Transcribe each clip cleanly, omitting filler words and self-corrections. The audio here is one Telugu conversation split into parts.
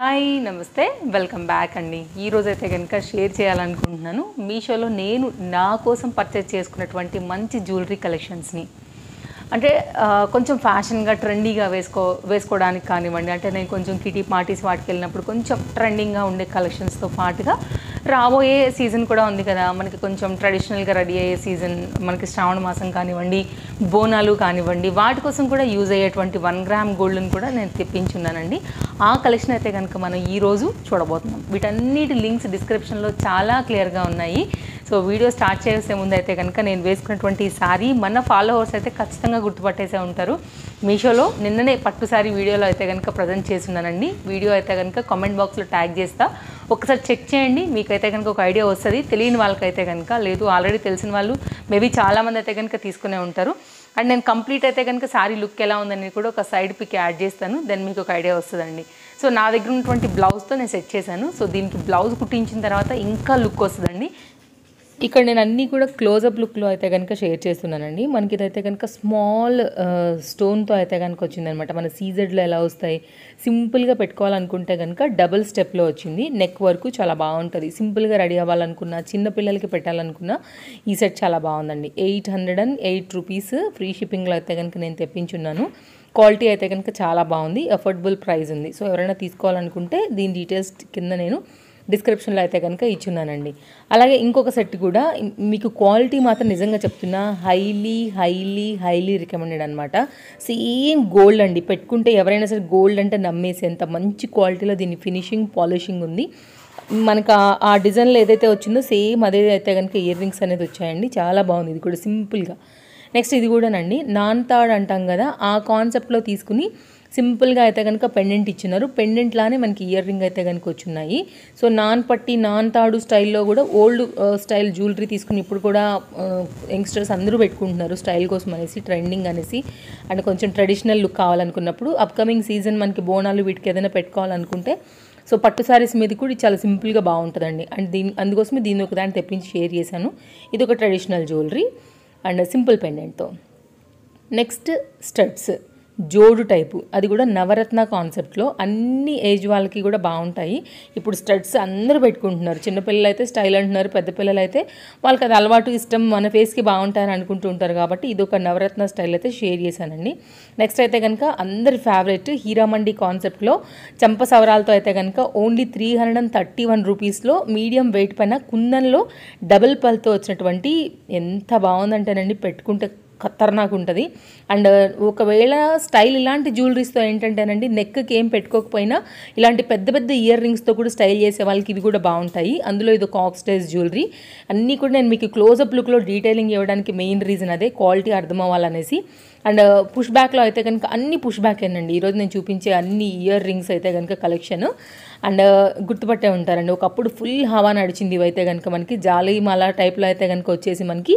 హాయ్ నమస్తే వెల్కమ్ బ్యాక్ అండి. ఈరోజైతే కనుక షేర్ చేయాలనుకుంటున్నాను మీషోలో నేను నా కోసం పర్చేస్ చేసుకున్నటువంటి మంచి జ్యువెలరీ కలెక్షన్స్ని. అంటే కొంచెం ఫ్యాషన్గా ట్రెండీగా వేసుకోవడానికి కానివ్వండి, అంటే నేను కొంచెం కిటీ పార్టీస్ వాటికి వెళ్ళినప్పుడు కొంచెం ట్రెండింగ్గా ఉండే కలెక్షన్స్తో పాటుగా రాబోయే సీజన్ కూడా ఉంది కదా, మనకి కొంచెం ట్రెడిషనల్గా రెడీ అయ్యే సీజన్, మనకి శ్రావణ మాసం కానివ్వండి, బోనాలు కానివ్వండి, వాటి కోసం కూడా యూజ్ అయ్యేటువంటి 1 గ్రామ్ గోల్డ్ని కూడా నేను తెప్పించున్నానండి. ఆ కలెక్షన్ అయితే కనుక మనం ఈరోజు చూడబోతున్నాం. వీటన్నిటి లింక్స్ డిస్క్రిప్షన్లో చాలా క్లియర్గా ఉన్నాయి. సో వీడియో స్టార్ట్ చేసే ముందు అయితే కనుక నేను వేసుకున్నటువంటి శారీ మన ఫాలోవర్స్ అయితే ఖచ్చితంగా గుర్తుపట్టేసే ఉంటారు. మీషోలో నిన్ననే పట్టు శారీ వీడియోలో అయితే కనుక ప్రజెంట్ చేస్తున్నానండి. వీడియో అయితే కనుక కామెంట్ బాక్స్లో ట్యాగ్ చేస్తా, ఒకసారి చెక్ చేయండి. మీకైతే కనుక ఒక ఐడియా వస్తుంది. తెలియని వాళ్ళకైతే కనుక, లేదు ఆల్రెడీ తెలిసిన వాళ్ళు మేబీ చాలామంది అయితే కనుక తీసుకునే ఉంటారు. అండ్ నేను కంప్లీట్ అయితే కనుక శారీ లుక్ ఎలా ఉందని కూడా ఒక సైడ్ పిక్ యాడ్ చేస్తాను, దెన్ మీకు ఒక ఐడియా వస్తుందండి. సో నా దగ్గర ఉన్నటువంటి బ్లౌజ్తో నేను సెట్ చేశాను. సో దీనికి బ్లౌజ్ కుట్టించిన తర్వాత ఇంకా లుక్ వస్తుందండి. ఇక్కడ నేను అన్నీ కూడా క్లోజప్ లుక్లో అయితే కనుక షేర్ చేస్తున్నానండి. మనకి ఇదైతే కనుక స్మాల్ స్టోన్తో అయితే కనుక వచ్చిందనమాట. మన సీజెడ్లో ఎలా వస్తాయి, సింపుల్గా పెట్టుకోవాలనుకుంటే కనుక డబుల్ స్టెప్లో వచ్చింది. నెక్ వరకు చాలా బాగుంటుంది. సింపుల్గా రెడీ అవ్వాలనుకున్నా, చిన్నపిల్లలకి పెట్టాలనుకున్నా ఈ సెట్ చాలా బాగుందండి. 808 రూపీస్ ఫ్రీ షిప్పింగ్లో అయితే కనుక నేను తెప్పించున్నాను. క్వాలిటీ అయితే కనుక చాలా బాగుంది, అఫోర్డబుల్ ప్రైస్ ఉంది. సో ఎవరైనా తీసుకోవాలనుకుంటే దీని డీటెయిల్స్ కింద నేను డిస్క్రిప్షన్లో అయితే కనుక ఇచ్చున్నానండి. అలాగే ఇంకొక సెట్ కూడా మీకు క్వాలిటీ మాత్రం నిజంగా చెప్తున్నా హైలీ రికమెండెడ్ అనమాట. సేమ్ గోల్డ్ అండి, పెట్టుకుంటే ఎవరైనా సరే గోల్డ్ అంటే నమ్మేసేంత మంచి క్వాలిటీలో దీని ఫినిషింగ్ పాలిషింగ్ ఉంది. మనకు ఆ డిజైన్లో ఏదైతే వచ్చిందో సేమ్ అదే అయితే కనుక ఇయర్ రింగ్స్ అనేది వచ్చాయండి. చాలా బాగుంది. ఇది కూడా సింపుల్గా. నెక్స్ట్ ఇది కూడానండి నాన్ తాడ్ అంటాం కదా, ఆ కాన్సెప్ట్లో తీసుకుని సింపుల్గా అయితే కనుక పెండెంట్ ఇచ్చినారు. పెండెంట్ లానే మనకి ఇయర్ రింగ్ అయితే కనుక వచ్చున్నాయి. సో నాన్ పట్టి నాన్ తాడు స్టైల్లో కూడా ఓల్డ్ స్టైల్ జ్యువెలరీ తీసుకుని ఇప్పుడు కూడా యంగ్స్టర్స్ అందరూ పెట్టుకుంటున్నారు స్టైల్ కోసం అనేసి, ట్రెండింగ్ అనేసి. అండ్ కొంచెం ట్రెడిషనల్ లుక్ కావాలనుకున్నప్పుడు అప్కమింగ్ సీజన్ మనకి బోనాలు వీటికి ఏదైనా పెట్టుకోవాలనుకుంటే సో పట్టు శారీస్ మీద కూడా చాలా సింపుల్గా బాగుంటుందండి. అండ్ అందుకోసమే దీన్ని ఒక దాన్ని తెప్పించి షేర్ చేశాను. ఇది ఒక ట్రెడిషనల్ జ్యువెలరీ అండ్ సింపుల్ పెండెంట్తో. నెక్స్ట్ స్టడ్స్ జోడు టైపు, అది కూడా నవరత్న కాన్సెప్ట్లో అన్ని ఏజ్ వాళ్ళకి కూడా బాగుంటాయి. ఇప్పుడు స్టడ్స్ అందరూ పెట్టుకుంటున్నారు. చిన్నపిల్లలు అయితే స్టైల్ అంటున్నారు, పెద్ద పిల్లలు అయితే వాళ్ళకి అది అలవాటు ఇష్టం, మన ఫేస్కి బాగుంటాయని అనుకుంటూ ఉంటారు. కాబట్టి ఇది ఒక నవరత్న స్టైల్ అయితే షేర్ చేశానండి. నెక్స్ట్ అయితే కనుక అందరి ఫేవరెట్ హీరామండి కాన్సెప్ట్లో చంప సవరాలతో అయితే కనుక ఓన్లీ 331 రూపీస్లో మీడియం వెయిట్ పైన కుందన్లో డబుల్ పల్తో వచ్చినటువంటి, ఎంత బాగుందంటేనండి పెట్టుకుంటే ఖతర్నాక్ ఉంటుంది. అండ్ ఒకవేళ స్టైల్ ఇలాంటి జ్యువెలరీస్తో ఏంటంటేనండి నెక్కి ఏం పెట్టుకోకపోయినా ఇలాంటి పెద్ద పెద్ద ఇయర్ రింగ్స్తో కూడా స్టైల్ చేసే వాళ్ళకి ఇవి కూడా బాగుంటాయి. అందులో ఇది ఒక ఆక్సిడైజ్ జ్యువెలరీ. అన్నీ కూడా నేను మీకు క్లోజప్ లుక్లో డీటెయిలింగ్ ఇవ్వడానికి మెయిన్ రీజన్ అదే, క్వాలిటీ అర్థం అవ్వాలనేసి. అండ్ పుష్ బ్యాక్లో అయితే కనుక అన్ని పుష్ బ్యాక్ ఏనండి ఈరోజు నేను చూపించే అన్ని ఇయర్ రింగ్స్ అయితే కనుక కలెక్షన్. అండ్ గుర్తుపట్టే ఉంటారండి, ఒకప్పుడు ఫుల్ హవా నడిచింది ఇవైతే కనుక మనకి జాలీమాల టైప్లో అయితే కనుక వచ్చేసి మనకి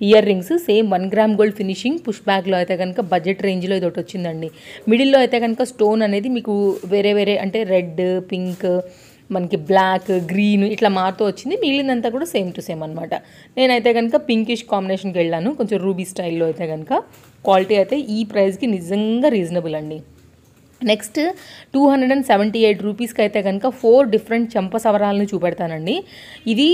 ear rings same 1 gram gold finishing push బ్యాక్లో అయితే కనుక బడ్జెట్ రేంజ్లో ఇది ఒకటి వచ్చిందండి. మిడిల్లో అయితే కనుక స్టోన్ అనేది మీకు వేరే అంటే రెడ్, పింక్, మనకి బ్లాక్, గ్రీన్ ఇట్లా మారుతూ వచ్చింది. మిగిలినంతా కూడా సేమ్ టు సేమ్ అనమాట. నేనైతే కనుక పింకిష్ కాంబినేషన్కి వెళ్ళాను, కొంచెం రూబీ స్టైల్లో అయితే కనుక. క్వాలిటీ అయితే ఈ ప్రైస్కి నిజంగా రీజనబుల్ అండి. నెక్స్ట్ 278 రూపీస్కి అయితే కనుక 4 డిఫరెంట్ చంప సవరాలను చూపెడతానండి. ఇది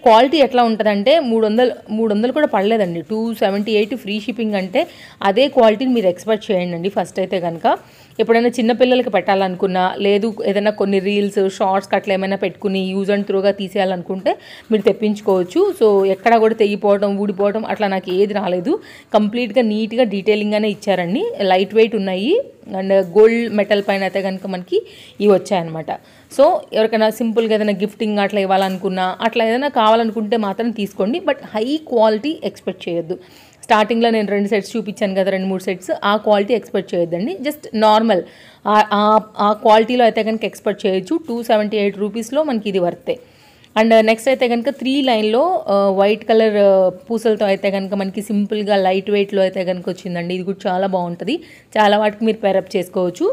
క్వాలిటీ ఎట్లా ఉంటుందంటే 300 కూడా పడలేదండి. 278 ఫ్రీ షిప్పింగ్ అంటే అదే క్వాలిటీని మీరు ఎక్స్పెక్ట్ చేయండి అండి. ఫస్ట్ అయితే కనుక ఎప్పుడైనా చిన్నపిల్లలకి పెట్టాలనుకున్నా, లేదు ఏదైనా కొన్ని రీల్స్ షార్ట్స్ అట్లా ఏమైనా పెట్టుకుని యూజ్ అండ్ త్రూగా తీసేయాలనుకుంటే మీరు తెప్పించుకోవచ్చు. సో ఎక్కడ కూడా తెగిపోవడం, ఊడిపోవడం అట్లా నాకు ఏది రాలేదు. కంప్లీట్గా నీట్గా డీటెయిలింగ్గానే ఇచ్చారండి. లైట్ వెయిట్ ఉన్నాయి అండ్ గోల్డ్ మెటల్ పైన అయితే కనుక మనకి ఇవి వచ్చాయన్నమాట. సో ఎవరికైనా సింపుల్గా ఏదైనా గిఫ్టింగ్ అట్లా ఇవ్వాలనుకున్నా, అట్లా ఏదైనా కావాలనుకుంటే మాత్రం తీసుకోండి. బట్ హై క్వాలిటీ ఎక్స్పెక్ట్ చేయొద్దు. స్టార్టింగ్లో నేను 2 సెట్స్ చూపించాను కదా, 2-3 సెట్స్, ఆ క్వాలిటీ ఎక్స్పెక్ట్ చేయొద్దండి. జస్ట్ నార్మల్ ఆ క్వాలిటీలో అయితే కనుక ఎక్స్పెక్ట్ చేయొచ్చు. 278 రూపీస్లో మనకి ఇది వర్తే. అండ్ నెక్స్ట్ అయితే కనుక 3 లైన్లో వైట్ కలర్ పూసలతో అయితే కనుక మనకి సింపుల్గా లైట్ వెయిట్లో అయితే కనుక వచ్చిందండి. ఇది కూడా చాలా బాగుంటుంది. చాలా వాటికి మీరు పేరప్ చేసుకోవచ్చు.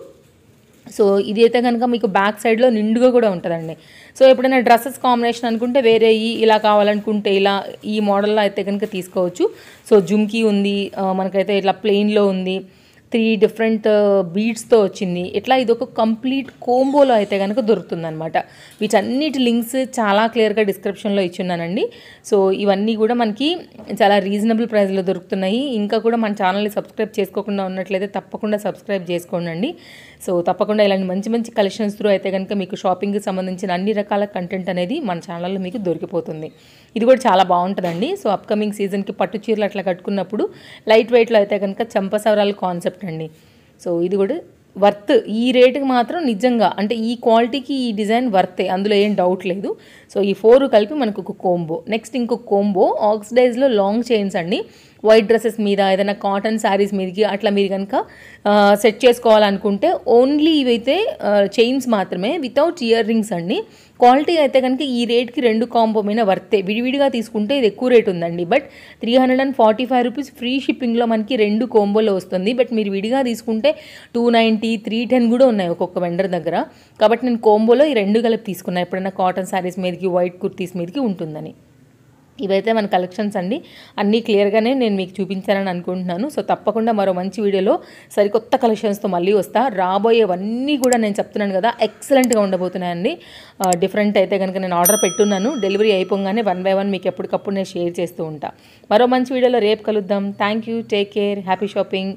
సో ఇది అయితే కనుక మీకు బ్యాక్ సైడ్లో నిండుగా కూడా ఉంటుందండి. సో ఎప్పుడైనా డ్రెస్సెస్ కాంబినేషన్ అనుకుంటే వేరే ఇలా కావాలనుకుంటే ఇలా ఈ మోడల్లో అయితే కనుక తీసుకోవచ్చు. సో జుమ్కీ ఉంది, మనకైతే ఇట్లా ప్లెయిన్లో ఉంది, 3 డిఫరెంట్ బీడ్స్తో వచ్చింది. ఇట్లా ఇది ఒక కంప్లీట్ కోంబోలో అయితే కనుక దొరుకుతుందనమాట. వీటన్నిటి లింక్స్ చాలా క్లియర్గా డిస్క్రిప్షన్లో ఇచ్చున్నానండి. సో ఇవన్నీ కూడా మనకి చాలా రీజనబుల్ ప్రైస్లో దొరుకుతున్నాయి. ఇంకా కూడా మన ఛానల్ని సబ్స్క్రైబ్ చేసుకోకుండా ఉన్నట్లయితే తప్పకుండా సబ్స్క్రైబ్ చేసుకోండి. సో తప్పకుండా ఇలాంటి మంచి మంచి కలెక్షన్స్ త్రూ అయితే కనుక మీకు షాపింగ్కి సంబంధించిన అన్ని రకాల కంటెంట్ అనేది మన ఛానల్లో మీకు దొరికిపోతుంది. ఇది కూడా చాలా బాగుంటుందండి. సో అప్కమింగ్ సీజన్కి పట్టు చీరలు అట్లా కట్టుకున్నప్పుడు లైట్ వెయిట్లో అయితే కనుక చంపసవరాల కాన్సెప్ట్ అండి. సో ఇది కూడా వర్త్. ఈ రేటుకి మాత్రం నిజంగా అంటే ఈ క్వాలిటీకి ఈ డిజైన్ వర్తే, అందులో ఏం డౌట్ లేదు. సో ఈ 4 కలిపి మనకు ఒక కోంబో. నెక్స్ట్ ఇంకొక కోంబో ఆక్సిడైజ్లో లాంగ్ చైన్స్ అండి. వైట్ డ్రెస్సెస్ మీద ఏదైనా కాటన్ శారీస్ మీదకి అట్లా మీరు కనుక సెట్ చేసుకోవాలనుకుంటే ఓన్లీ ఇవైతే చైన్స్ మాత్రమే వితౌట్ ఇయర్ రింగ్స్ అండి. క్వాలిటీ అయితే కనుక ఈ రేట్కి 2 కాంబో మీద వర్తే. విడివిడిగా తీసుకుంటే ఇది ఎక్కువ రేట్ ఉందండి. బట్ 345 రూపీస్ ఫ్రీ షిప్పింగ్లో మనకి 2 కోంబోలో వస్తుంది. బట్ మీరు విడిగా తీసుకుంటే 290, 310 కూడా ఉన్నాయి ఒక్కొక్క వెండర్ దగ్గర. కాబట్టి నేను కోంబోలో ఈ 2 కలిపి తీసుకున్నాను, ఎప్పుడైనా కాటన్ శారీస్ మీదకి వైట్ కుర్తీస్ మీదకి ఉంటుందని. ఇవైతే మన కలెక్షన్స్ అండి. అన్నీ క్లియర్గానే నేను మీకు చూపించాలని అనుకుంటున్నాను. సో తప్పకుండా మరో మంచి వీడియోలో సరికొత్త కలెక్షన్స్తో మళ్ళీ వస్తా. రాబోయేవన్నీ కూడా నేను చెప్తున్నాను కదా ఎక్సలెంట్గా ఉండబోతున్నాయండి. డిఫరెంట్ అయితే కనుక నేను ఆర్డర్ పెట్టున్నాను. డెలివరీ అయిపోగానే 1 by 1 మీకు ఎప్పటికప్పుడు నేను షేర్ చేస్తూ ఉంటా. మరో మంచి వీడియోలో రేపు కలుద్దాం. Thank you, take care, happy shopping.